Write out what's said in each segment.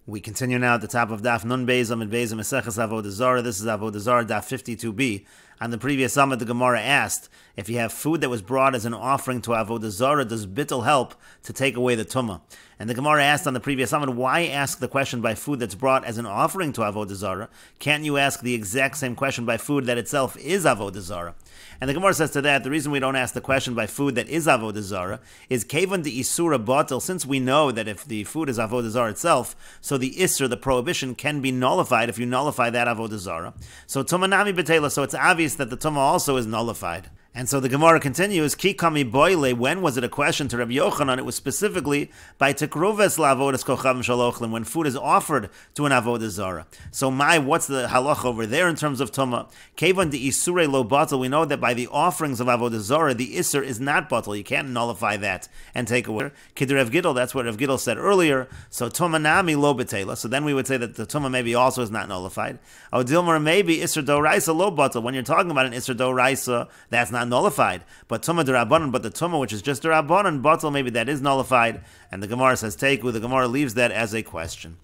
We continue now at the top of Daf Nun Beis Amid Beis Meseches Avodah Zara. This is Avodah Zarah Daf 52b. On the previous Amid, the Gemara asked, if you have food that was brought as an offering to Avodah Zara, does bittul help to take away the tumah? And the Gemara asked on the previous Amid, why ask the question by food that's brought as an offering to Avodah Zara? Can't you ask the exact same question by food that itself is Avodah Zara? And the Gemara says to that, the reason we don't ask the question by food that is Avodah Zara is Kevan de Isura Batel, since we know that if the food is Avodah Zara itself, so the Isur, the prohibition, can be nullified if you nullify that Avodah Zara. So Tumanami Betela, so it's obvious that the Tumah also is nullified. And so the Gemara continues, Ki kami boile, when was it a question to Rabbi Yochanan? It was specifically by Tekruves la'avodas kochavim shalochlim, when food is offered to an Avodah Zara. So what's the halach over there in terms of Tumah? Kevan de Isure lo batal, we know that by the offerings of Avodah Zara, the Isur is not batal. You can't nullify that and take away. Kid Rav Gidl, that's what Rav Gidl said earlier. So Tumah nami lo betela. So then we would say that the Tumah maybe also is not nullified. Odilmer maybe Isur do raisa lo batal. When you're talking about an Isur do raisa, that's not nullified, but Tumah d'Rabbanan, but the Tumah which is just d'Rabbanan, batal, maybe that is nullified, and the Gemara says Teiku, the Gemara leaves that as a question.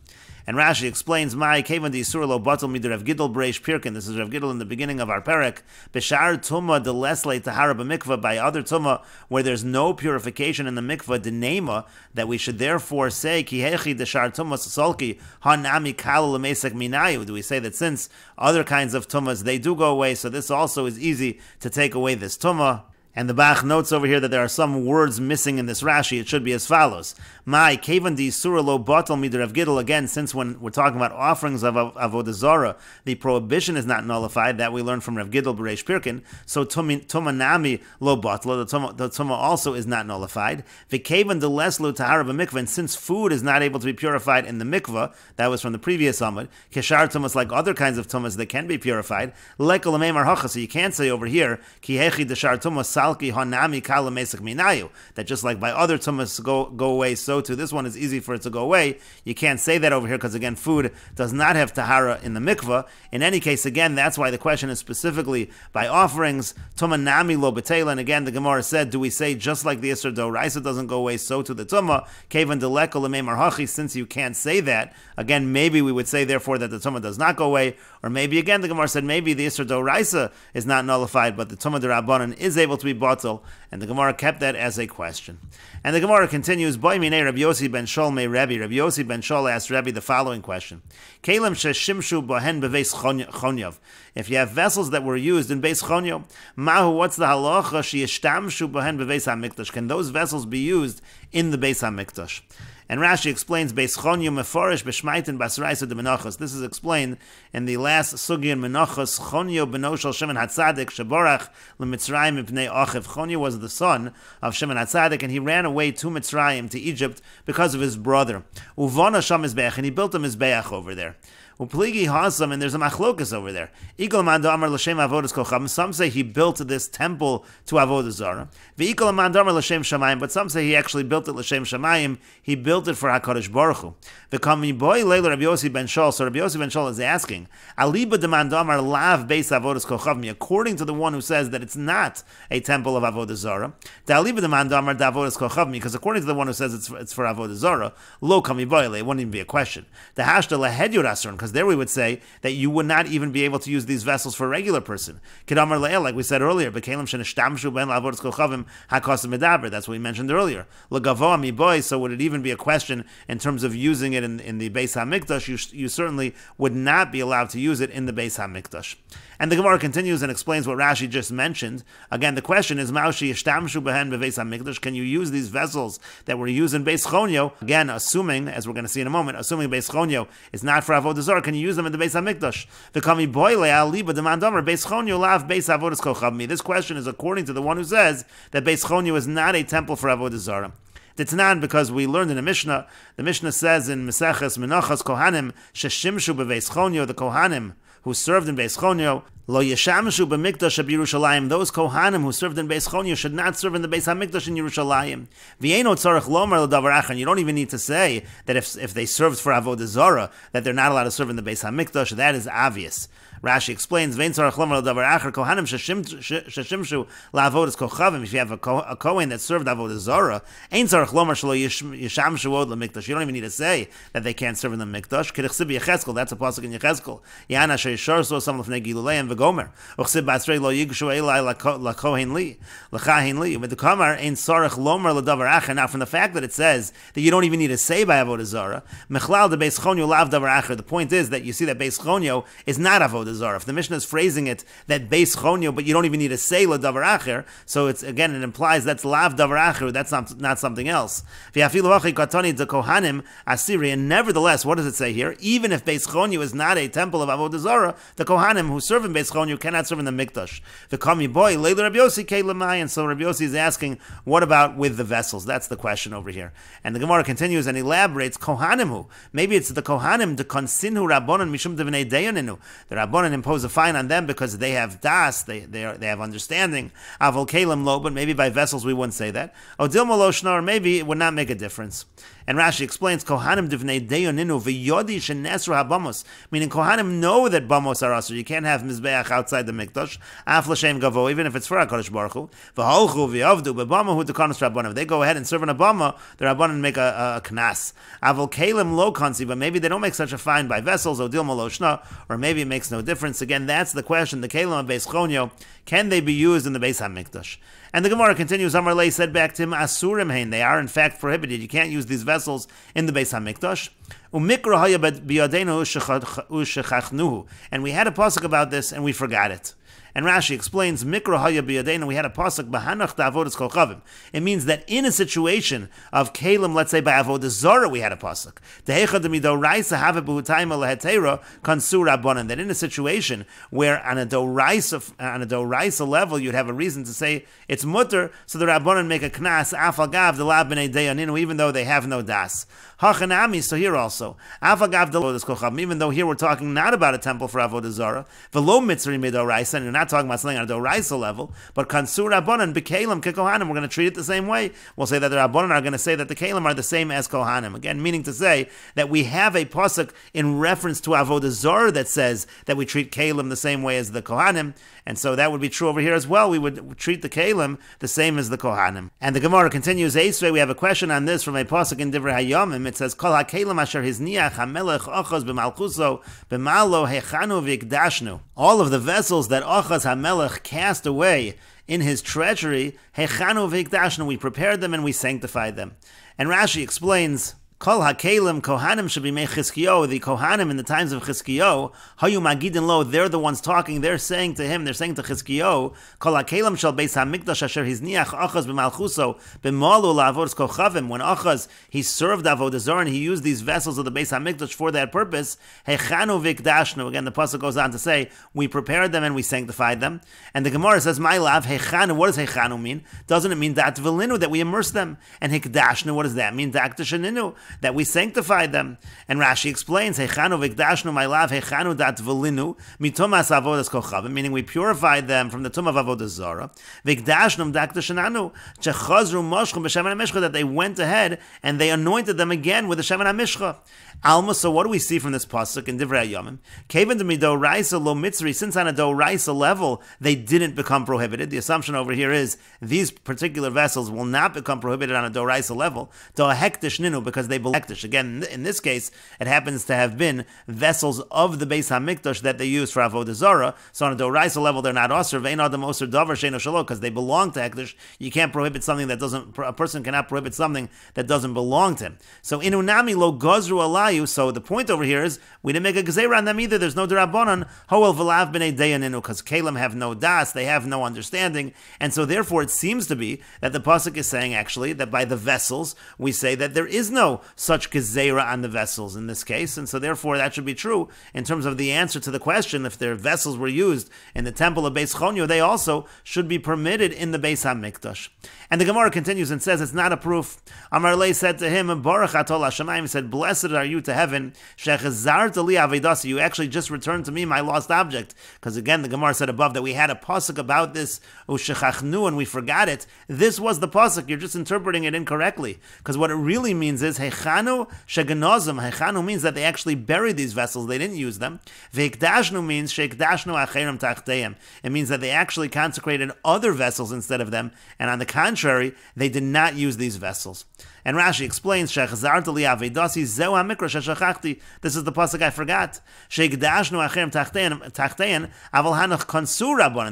And Rashi explains, Mai Kevan d'Isur lo batal mi Rav Gidl breish pirkin. This is Rav Gidl in the beginning of our perek. B'shar Tumah de lesle tahara b'mikvah, by other Tumah where there's no purification in the mikvah denema, that we should therefore say Ki hechi d'shar Tumah sasolki hanami kal lemesek minayu. Do we say that since other kinds of Tumahs they do go away, so this also is easy to take away this Tumah? And the Bach notes over here that there are some words missing in this Rashi. It should be as follows. Mai kevan di surah lo batal mi Rav Gidl. Again, since when we're talking about offerings of Avodah Zara, the prohibition is not nullified. That we learn from Rav Gidl b'reish pirkin. So tumah nami lo batal. The tumah also is not nullified. V'kevan de leslu tahara b'mikvah. And since food is not able to be purified in the mikvah, that was from the previous Amud. Keshar tumas, like other kinds of tumas that can be purified. Lekol ameimar hacha. So you can't say over here ki hechi deshar tumas that just like by other tumas go away, so too this one is easy for it to go away. You can't say that over here because again food does not have tahara in the mikvah. In any case, again, that's why the question is specifically by offerings tuma nami lo betela. And again the Gemara said, do we say just like the Isser Doraisa doesn't go away, so to the tuma kevan deleko lemeimar hachi? Since you can't say that, again maybe we would say therefore that the tuma does not go away, or maybe again the Gemara said maybe the Isser Doraisa is not nullified but the tuma d'Rabbanan is able to be batal, and the Gemara kept that as a question. And the Gemara continues, Boy minei Rabbi Yossi ben Shol mei Rabbi. Rabbi Yossi ben Shol asked Rabbi the following question. Kelim sheshimshu bohen beveis chonyav. If you have vessels that were used in beis chonyav, mahu, what's the halacha sheyishtamshu bohen beveis hamikdash? Can those vessels be used in the beis hamikdash? And Rashi explains Beis Chonyo Meforish B'Shmaitin Basraisa de Menachos. This is explained in the last Sugi in Menachos. Chonyo beno shel Shimon HaTzadik Sheborach LeMitzrayim Mipnei Achiv. Chonyo was the son of Shimon HaTzadik, and he ran away to Mitzrayim, to Egypt, because of his brother. Uvona Sham Mizbeach, and he built a Mizbeach over there. Upligi Hasam, and there's a machlokas over there. Ikol Mando Amar L'Shem Avodas Kochavim. Some say he built this temple to Avodah Zara. V'ikol Mando Amar L'Shem Shamayim, but some say he actually built it L'Shem Shamayim. He built it for HaKadosh Baruch Hu. V'kami boy leila Rabbi Yossi ben Shol. So Rabbi Yossi ben Shol is asking, Aliba de Mando Amar Lav Beis Avodas Kochavim. According to the one who says that it's not a temple of Avodah Zara, Aliba de Mando Amar Avodas Kochavim, because according to the one who says it's for Avodah Zara, Lo kami boy le, it wouldn't even be a question. The hashta lehedyur asron, because there we would say that you would not even be able to use these vessels for a regular person. Kedamar le'el, like we said earlier, b'kelim shenishtamshu ben la'avodas kochavim hakosim medaber. That's what we mentioned earlier. L'gavoa mi boy. So would it even be a question in terms of using it in the Beis Hamikdash? You certainly would not be allowed to use it in the Beis Hamikdash. And the Gemara continues and explains what Rashi just mentioned. Again, the question is, Maushi yishtamshu behen beveis hamikdash. Can you use these vessels that were used in Beis Chonyo? Again, assuming, as we're going to see in a moment, assuming Beis Chonyo is not for Avodah Zarah, can you use them in the Beis Hamikdash? V'kami boile al liba demandomer Beis Chonyo lav Beis Avodas Kochavim. This question is according to the one who says that Beis Chonyo is not a temple for Avodah Zarah. Ditnan, because we learned in the Mishnah says in Meseches Menachas Kohanim sheshimshu beveis Chonyo, the Kohanim who served in Beis Chonyo, lo yeshamshu b'mikdash b'Yerushalayim. Those Kohanim who served in Beis Chonyo should not serve in the Beis Hamikdash in Yerushalayim. V'yeino tzarich lomar l'davar achan. You don't even need to say that if they served for Avodah Zara that they're not allowed to serve in the Beis Hamikdash. That is obvious. Rashi explains, Vein tzarach lomar l'davar acher, kohanim sheshimshu la'avodas kochavim. If you have a kohen that served Avodah Zara, ein tzarach lomar shelo yishamshu od l'mikdash. You don't even need to say that they can't serve in the mikdash. K'dichsib Yechezkel, that's a pasuk in Yechezkel. Yana she'yishar so some l'fnei giluleim v'gomer. Uchsib b'asrei lo yigshu elai l'kohen li, l'chahin li. With the kamar, ein tzarach lomar l'davar acher. Now, from the fact that it says that you don't even need to say by Avodah Zara, mechlal de beis chonyo lav davar acher. The point is that you see that beis chonyo is not Avodah Zara. If the Mishnah is phrasing it that beis chonyo, but you don't even need to say la davar acher, so it's again it implies that's lav davar acher. That's not something else. And nevertheless, what does it say here? Even if beis chonyo is not a temple of Avodah Zara, the kohanim who serve in beis chonyo cannot serve in the mikdash. The kami boy leila Rabbi Yossi kelamai, and so Rabbi Yossi is asking, what about with the vessels? That's the question over here. And the Gemara continues and elaborates, kohanim who? Maybe it's the kohanim to konsinhu rabbonon mishum devnei deyoninu. The rabbonon impose a fine on them because they have das, they have understanding. Avol kelim lo, but maybe by vessels we wouldn't say that. Odil maloshna, or maybe it would not make a difference. And Rashi explains, kohanim devnei deyoninu v'yodi shenesru habamos, meaning kohanim know that bamos are asur. You can't have mizbeach outside the mikdash. Af l'shem gavo, even if it's for HaKadosh Baruch Hu. V'holchu v'yavdu b'bama hu tekanos rabbonim. If they go ahead and serve in a bama, the rabbonim make a knas. Avol kelim lo kansi, but maybe they don't make such a fine by vessels. Odil maloshna, or maybe it makes no difference. Again, that's the question. The kelim of beis chonyo, can they be used in the Beis HaMikdash? And the Gemara continues, Amar Lei said back to him, Asurim hein, they are in fact prohibited. You can't use these vessels in the Beis HaMikdash. Umikra haya biyadenu ushechachnuhu. And we had a pasuk about this and we forgot it. And Rashi explains, Mikra haya biyadenu, we had a pasuk, Bahanach da'avodas kochavim. It means that in a situation of Kalim, let's say by Avodah Zara, we had a pasuk. Dehecha demidoraisa have b'hutayim lehetera kansur rabbanan. That in a situation where on a doraisa level, you'd have a reason to say it's mutter, so the rabbanan make a knas, afagav the lab b'nei deyaninu, even though they have no das. Hachanami, so here also, afagav the avodas kochavim, even though here we're talking not about a temple for Avodah Zara, v'lo mitzri midoraisa, and you're not talking about something on a doraisa level, but kansur rabbanan b'kelim kekohanim, we're going to treat it the same way. We'll say that the rabbanan are going to say that the kelim are the same as kohanim. Again, meaning to say that we have a pasuk in reference to Avodah Zara that says that we treat kelim the same way as the kohanim, and so that would be true over here as well. We would treat the kelim the same as the kohanim. And the Gemara continues, Esrei, we have a question on this from a pasuk in Divrei Hayamim. It says, Kol hakelim asher hizniach hamelech ochaz b'malchuso b'malo hechanu v'ikdashnu. All of the vessels that Ochaz HaMelech cast away in his treachery, hechanu v'ikdashnu, we prepared them and we sanctified them. And Rashi explains, Kol hakelim kohanim should be mei Chizkiyo. The kohanim in the times of Chizkiyo, hayu magidin lo, they're the ones talking. They're saying to him, they're saying to Chizkiyo, Kol hakelim shall beis hamikdash asher hizniach Ochaz b'malchuso b'malu la'avodas kochavim. When Ochaz, he served Avodah Zarah and he used these vessels of the beis hamikdash for that purpose, hechanu v'ikdashnu. Again, the pasuk goes on to say, we prepared them and we sanctified them. And the Gemara says, my lav hechanu. What does hechanu mean? Doesn't it mean dat v'linu, that we immerse them? And hikdashnu, what does that mean? Dat t'sheninu, that we sanctified them. And Rashi explains, Hechanu v'ikdashnu my lav, Hechanu dat v'linu, mitumas avodas kochavim, meaning we purified them from the tum of Avodah Zara. V'ikdashnum dak t'shenanu, chechazru moshchum b'shemen hamishcha, that they went ahead and they anointed them again with the shemen hamishcha. Alma, so what do we see from this pasuk in Divrei Hayamim? Kevan to midoraisa lo mitzri, since on a doraisa level they didn't become prohibited. The assumption over here is these particular vessels will not become prohibited on a doraisa level, do a hektish ninu, because they belong. Again, in this case, it happens to have been vessels of the Beis HaMikdash that they use for Avodah Zara. So on a doraisa level, they're not osir. Ve'ein adam osir davar she'eino shelo, because they belong to hektish. You can't prohibit something that doesn't. A person cannot prohibit something that doesn't belong to him. So inunami lo gozru alayu. So the point over here is we didn't make a gezerah on them either. There's no derabanan. Hoel v'lav b'nei deyaninu, because kelim have no das, they have no understanding, and so therefore it seems to be that the pasuk is saying actually that by the vessels we say that there is no such gezerah on the vessels in this case, and so therefore that should be true in terms of the answer to the question. If their vessels were used in the temple of Beis Chonyo, they also should be permitted in the Beis HaMikdash. And the Gemara continues and says it's not a proof. Amar Lei said to him, Baruch atol hashamayim, he said, blessed are you you to heaven, you actually just returned to me my lost object. Because again, the Gemara said above that we had a pasuk about this, and we forgot it. This was the pasuk. You're just interpreting it incorrectly. Because what it really means is, Hechanu shegenozim. Hechanu means that they actually buried these vessels. They didn't use them. Veikdashnu means sheikdashnu acherim tachteyim. It means that they actually consecrated other vessels instead of them. And on the contrary, they did not use these vessels. And Rashi explains, this is the pasuk I forgot.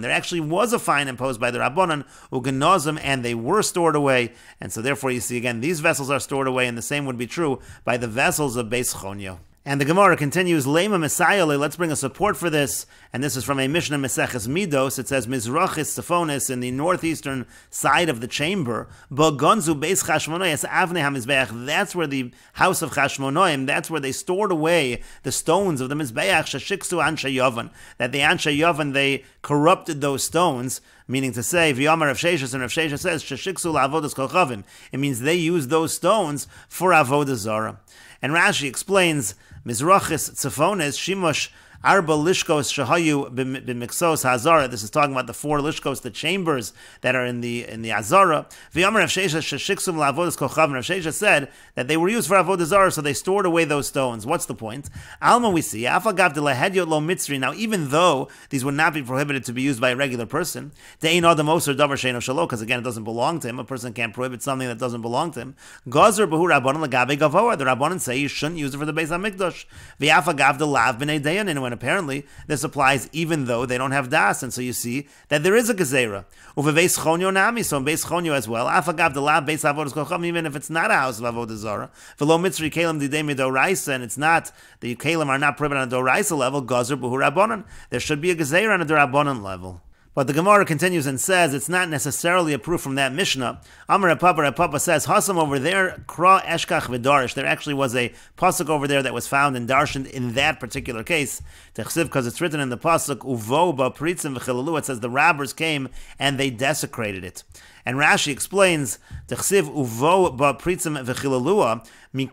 There actually was a fine imposed by the Rabbanon, ugenozim, and they were stored away. And so therefore you see again, these vessels are stored away, and the same would be true by the vessels of Beis Chonyo. And the Gemara continues, Lema Messiah, let's bring a support for this. And this is from a Mishnah Meseches Midos. It says, Mizrachis Tzefonis, in the northeastern side of the chamber, Bogonzu Beis Chashmonoyes Avnei HaMizbeach. That's where the house of Chashmonoim, that's where they stored away the stones of the Mizbeach, Shashiksu Anshe Yovan. That the Anshe Yovan, they corrupted those stones. Meaning to say, V'yamar Rav Sheshes, and Rav Sheshes says, Shashiksu la'avodas kochavim. It means they used those stones for Avoda Zara. And Rashi explains, Mizrachis Tzefonis Shimosh Arba Lishkos Shahayu b'Miksos Hazara. This is talking about the 4 Lishkos, the chambers that are in the Hazara. V'yamar Rav Sheshes Shashiksum la'avodas kochavim. Rav Sheshes said that they were used for Avoda Zara, so they stored away those stones. What's the point? Alma we see, Afagav de lahedyot lo mitzri. Now, even though these would not be prohibited to be used by a regular person, de'ein adam oser davar sheino shalo, because again it doesn't belong to him. A person can't prohibit something that doesn't belong to him. Gazer behu rabbanon lagabe gavoa. The rabbanon say you shouldn't use it for the Beis Hamikdash. V'afagav de lav b'nei dayanin. And apparently this applies even though they don't have das, and so you see that there is a gezerah. Uveveis chonyo nami, so in Beis Chonyo as well. Afagav de lav beis avodas kocham, even if it's not a house of Avodah Zara. V'lo mitzri kelim didei midoraisa, and it's not, the kelim are not prohibited on a doraisa level. Gazer behu rabbanon. There should be a gezerah on a rabbanon level. But the Gemara continues and says it's not necessarily a proof from that Mishnah. Amar Papa says, Hasam over there, Kra Eshkach V'Darish. There actually was a pasuk over there that was found in Darshan in that particular case. Techsiv, because it's written in the pasuk, Uvo ba Pritzim V'Chilalu. It says the robbers came and they desecrated it. And Rashi explains, Techsiv Uvo ba Pritzim V'Chilalua. From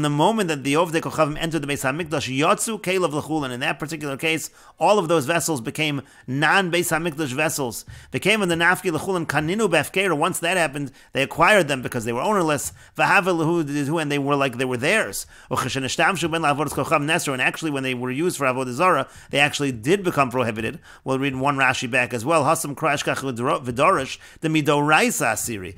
the moment that the Ovdei Kochavim entered the Beis Hamikdash, Yotzu Kelev L'chulin. In that particular case, all of those vessels became non-Beis Hamikdash vessels. Became in the Nafki L'chulin Kaninu Befkeira. Once that happened, they acquired them because they were ownerless. And they were like they were theirs. And actually, when they were used for Avodah Zara, they actually did become prohibited. We'll read one Rashi back as well. Hasam Krashkach V'Dorish the Midoraisa Asiri.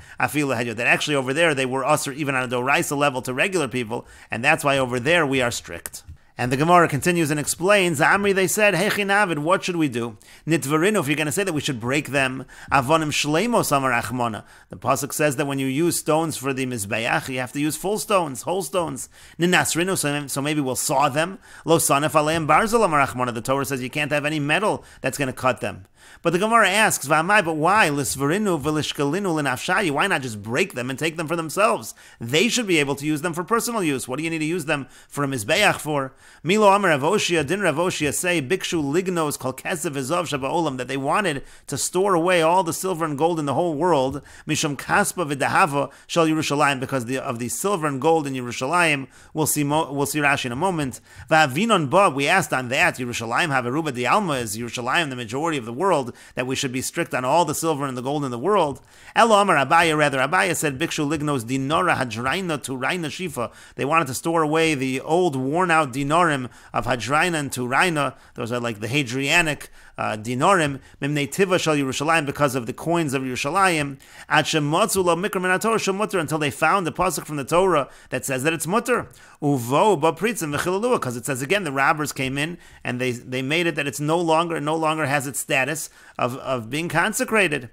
That actually over there they were usher even on a doraisa level to regular people, and that's why over there we are strict. And the Gemara continues and explains, Amri, they said, Hey Chinavid, what should we do? Nitvarinu, if you're going to say that we should break them, Avonim Shleimos Amar Achmona. The pasuk says that when you use stones for the Mizbeach, you have to use full stones, whole stones. Ninasrinu, so maybe we'll saw them. Lo Sanef Aleim Barzal Amar Achmona. The Torah says you can't have any metal that's going to cut them. But the Gemara asks, V'amai, but why? Lisvarinu v'lishkalinu l'nafshayi. Why not just break them and take them for themselves? They should be able to use them for personal use. What do you need to use them for a mizbeach for? Milo Amar Avoshia, didn't Avoshia say, Bikshu lignos kol kesev v'zov shaba'olam, that they wanted to store away all the silver and gold in the whole world, mishum kaspa v'dahava shal Yerushalayim, because of the silver and gold in Yerushalayim. We'll see Rashi in a moment. Va'avinon ba, we asked on that, Yerushalayim haveruba di alma, is Yerushalayim the majority of the world, that we should be strict on all the silver and the gold in the world. Elo Amar Abaya, rather, Abaya said, Bikshu lignos dinora hadraina turaina shifa. They wanted to store away the old worn-out dinarim of hadraina and turaina. Those are like the Hadrianic dinarim, mimnei tiva shal Yerushalayim, because of the coins of Yerushalayim. Ad shemotzu lo mikra min haTorah shemutter, until they found the pasuk from the Torah that says that it's mutter. Uvo ba pritzim v'chilalua, because it says again the robbers came in and they made it that it's no longer has its status of being consecrated.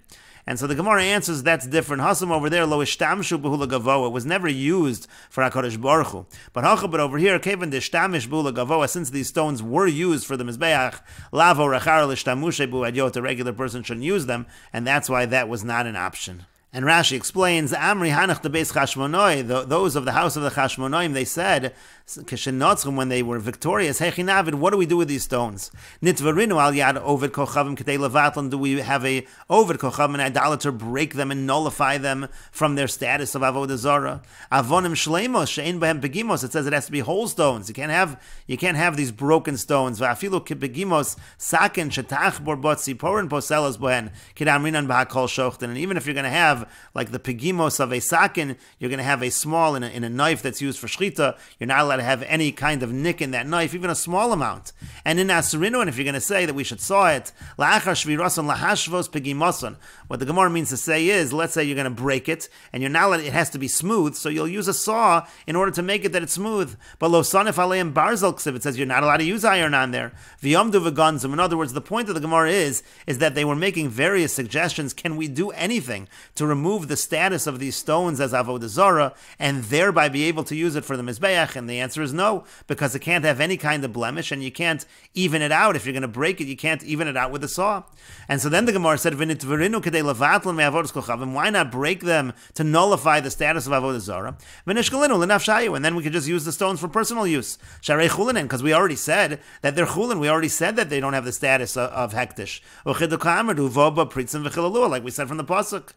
And so the Gemara answers that's different. Hasam over there, lo ishtamshu behula gavoa. It was never used for HaKadosh Baruch Hu. But over here, kevan deshtamish behula gavoa, since these stones were used for the Mizbeach, lavo rachar l'ishtamushe bu'adyot, a regular person shouldn't use them, and that's why that was not an option. And Rashi explains, Amri Hanach the Beis Chashmonoi, those of the house of the Chashmonoim, they said, when they were victorious, Hechinavid, what do we do with these stones? Nitvarinu al yad Ovid Kochavim Kedei Levatlan, do we have a Ovid Kochavim, an idolater, break them and nullify them from their status of Avodah Zara? Avonim Shleimos, Shein Behem Pegimos, it says it has to be whole stones. You can't have these broken stones. Va'afilu Kipegimos, Sakin, Shetach Borbotzi, Porin Poselos Bohen, Kidamrinan Bahakol Shochten, and even if you're going to have like the pegimos of a sakin, you're going to have a small in a knife that's used for shchita. You're not allowed to have any kind of nick in that knife, even a small amount. And in asurinu, and if you're going to say that we should saw it, la'achar shvirason lahashvos pegimoson, what the Gemara means to say is, let's say you're going to break it, and you're not allowed, it has to be smooth, so you'll use a saw in order to make it that it's smooth. But lo sanif aleim barzel ksiv, it says you're not allowed to use iron on there. V'yomdu v'gonzim. In other words, the point of the Gemara is that they were making various suggestions. Can we do anything to remove the status of these stones as Avodah Zara and thereby be able to use it for the Mizbeach? And the answer is no, because it can't have any kind of blemish, and you can't even it out. If you're going to break it, you can't even it out with a saw. And so then the Gemara said, why not break them to nullify the status of Avodah Zara? And then we could just use the stones for personal use. Because we already said that they're chulin. We already said that they don't have the status of hektish. Like we said from the pasuk.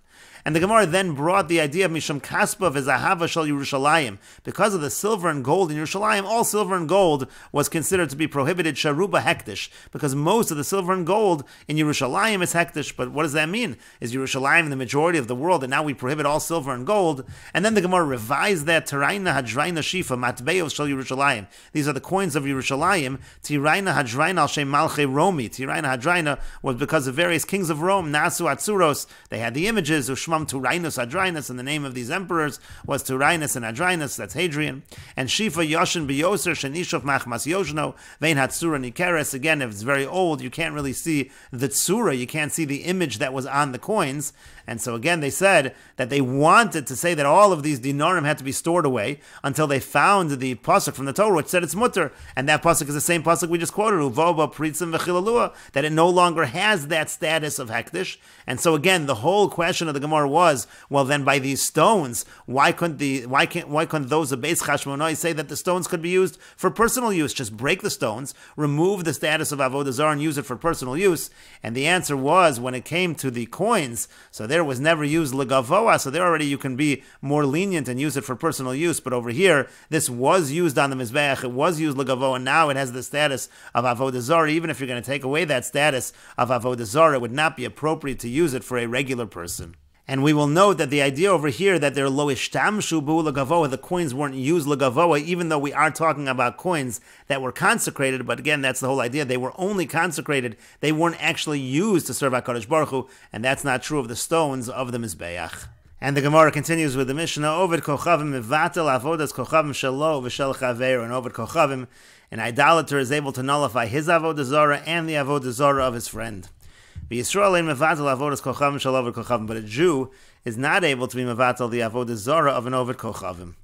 And the Gemara then brought the idea of Misham Kaspa v'Zahava Shal Yerushalayim. Because of the silver and gold in Yerushalayim, all silver and gold was considered to be prohibited Sharuba Hektish, because most of the silver and gold in Yerushalayim is Hektish. But what does that mean? Is Yerushalayim the majority of the world, and now we prohibit all silver and gold? And then the Gemara revised that, Tiraina Hadraina Shifa, Matbeos Shal Yerushalayim. These are the coins of Yerushalayim. Tiraina Hadraina Al Shem Malchei Romi. Tiraina Hadraina was because of various kings of Rome, Nasu Atsuros. They had the images, Turainus Adrinus, and the name of these emperors was Turainus and Adrinus, that's Hadrian. And Shifa Yoshin Biyoser Shenishov Machmas Yoshno, Vein Hatsura Nikeres. Again, if it's very old, you can't really see the tsura, you can't see the image that was on the coins. And so again, they said that they wanted to say that all of these dinarim had to be stored away until they found the pasuk from the Torah which said it's mutter, and that pasuk is the same pasuk we just quoted, Uvoba Pritzim V'Chilalua, that it no longer has that status of hektish. And so again, the whole question of the Gemara was, well, then by these stones, why couldn't those of Beis Chashmonai say that the stones could be used for personal use? Just break the stones, remove the status of Avodah Zarah, and use it for personal use. And the answer was, when it came to the coins, so there was never used legavoa, so there already you can be more lenient and use it for personal use. But over here, this was used on the Mizbeach, it was used legavoa, and now it has the status of Avodah Zarah. Even if you're going to take away that status of Avodah Zarah, it would not be appropriate to use it for a regular person. And we will note that the idea over here that they're lo ishtamshu bu legavoa, the coins weren't used legavoa, even though we are talking about coins that were consecrated. But again, that's the whole idea. They were only consecrated. They weren't actually used to serve HaKadosh Baruch Hu, and that's not true of the stones of the Mizbeach. And the Gemara continues with the Mishnah, Ovid Kochavim mivatel avodas Kochavim shelo v'shel chaver, and Ovid Kochavim, an idolater is able to nullify his Avodah Zara and the Avodah Zara of his friend. But a Jew is not able to be mevatel the Avodah Zara of an Ovid Kochavim.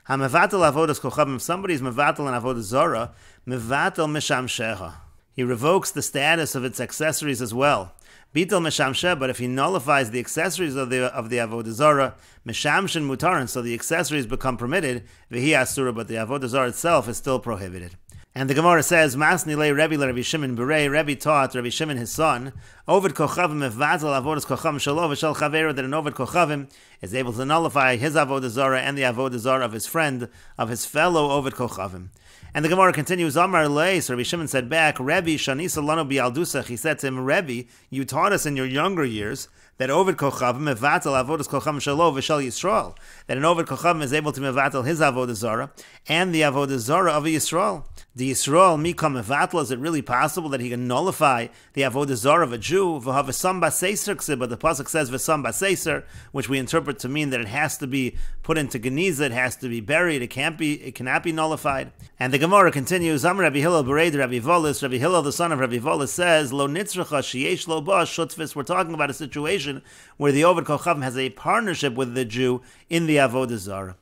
Ha-mevatel avodas Kochavim, if somebody is mevatel an Avodah Zara, mevatel misham sheha. He revokes the status of its accessories as well. Bitel misham sheh, but if he nullifies the accessories of the Avodah Zara, mishamshin mutarin, so the accessories become permitted, v'hi asura, but the Avodah Zara itself is still prohibited. And the Gemara says, Masni le Rebbe le Rabbi Shimon Berei, Rebbe taught Rabbi Shimon his son, Ovid Kochavim mevatel avodas Kochavim shelo v'shel chaver, that an Ovid Kochavim is able to nullify his Avodah Zara and the Avodah Zara of his friend, of his fellow Ovid Kochavim. And the Gemara continues, Amar le, so Rabbi Shimon said back, Rebbe shanisa lanu bi'aldusach, he said to him, Rebbe, you taught us in your younger years that Ovid Kochavim mevatel avodas Kochavim shelo v'shel Yisrael, that an Ovid Kochavim is able to mevatel his Avodah Zara and the Avodah Zara of Yisrael. The Yisrael mikam mevatel, is it really possible that he can nullify the Avodah Zara of a Jew? V'ha v'sam b'seiser, but the pasuk says v'sam b'seiser, which we interpret to mean that it has to be put into geniza, it has to be buried, it cannot be nullified. And the Gemara continues, Am Rabbi Hillel Bereid Rabbi Volis, Rabbi Hillel the son of Rabbi Volis says, Lo nitzracha sheyesh lo ba shutfis. We're talking about a situation where the Ovid Kochavim has a partnership with the Jew in the Avodah Zara.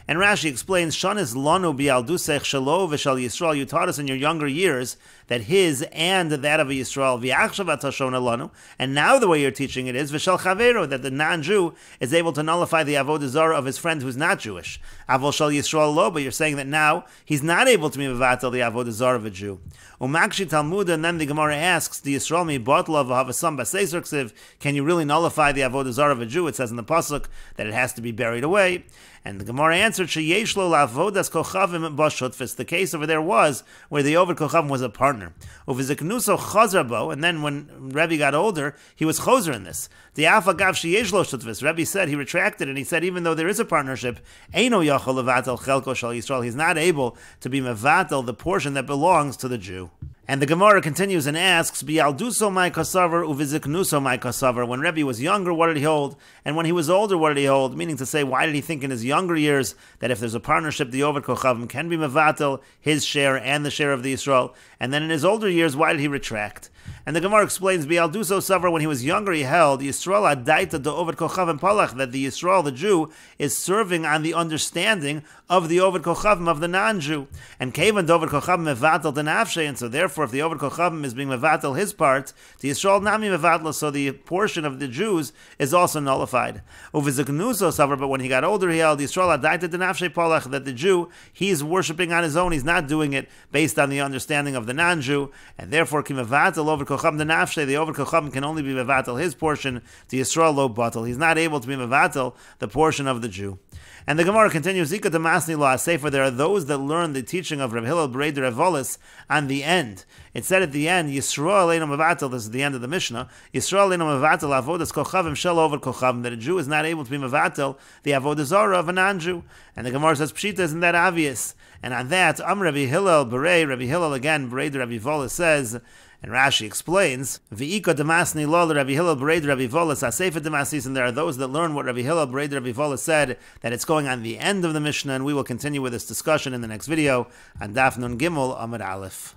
And Rashi explains, Shanis lanu bialdusech shelo v'shal Yisrael, you taught us in your younger years that his and that of a Yisrael, v'achshav atashona lanu, and now the way you're teaching it is, v'shal chavero, that the non-Jew is able to nullify the Avodah Zara of his friend who's not Jewish. Avol shal Yisrael lo, but you're saying that now he's not able to be mevatel the Avodah Zara of a Jew. Umakshi Talmud, and then the Gemara asks, the Yisrael mi botla v'havasam b'seisur ksiv, can you really nullify the Avodah Zara of a Jew? It says in the pasuk that it has to be buried away. And the Gemara answered, sheyesh lo la'avodas kochavim b'shutfis. The case over there was where the Oved Kochavim was a partner. Uviziknuso chazar bo, and then when Rebbe got older, he was chozer in this. The alpha gav sheyesh lo shutfis. Rebbe said, he retracted, and he said, even though there is a partnership, eino yachol levatel chelko shal Yisrael, he's not able to be mevatel the portion that belongs to the Jew. And the Gemara continues and asks, Bialduso my kasavar uviziknuso my kasavar. When Rebbe was younger, what did he hold? And when he was older, what did he hold? Meaning to say, why did he think in his younger years that if there's a partnership, the Oved Kochavim can be mevatel, his share and the share of the Yisrael? And then in his older years, why did he retract? And the Gemara explains, Bialduso savar, when he was younger, he held Yisrael adaita the Oved Kochavim palach, that the Yisrael, the Jew, is serving on the understanding of the Oved Kochavim, of the non-Jew. And Kevan Oved Kochavim mevatel the nafshe, and so therefore, if the Oved Kochavim is being mevatel his part, the Yisrael nami mevatel, so the portion of the Jews is also nullified. Uviziknuso savar, but when he got older, he held Yisrael adaita the nafshe palach, that the Jew, he's worshipping on his own, he's not doing it based on the understanding of the non-Jew, and therefore ki mevatel Oved Kochavim the nafshe, the Oved Kochavim can only be mevatel his portion, the Yisrael lo batel. He's not able to be mevatel the portion of the Jew. And the Gemara continues, Ika Damasni Lo Asefer, there are those that learn the teaching of Reb Hillel Bereder Evolis on the end. It said at the end, Yisrael Eino Mevatel, this is the end of the Mishnah, Yisrael Eino Mevatel Avodas Kochavim Shel Oved Kochavim, that a Jew is not able to be Mevatel the Avodah Zara of a non-Jew. And the Gemara says, Pshita, isn't that obvious? And on that, Rabbi Hillel Berei, Rabbi Hillel again, Bereder Evolis says, and Rashi explains, V'ika Damasni Lo Rabbi Hillel Bereder Rabbi Volis Asefer Damasis, and there are those that learn what Rabbi Hillel Bereder Rabbi Volis said, that it's going on the end of the Mishnah, and we will continue with this discussion in the next video on Daf Nun Gimel Amud Aleph.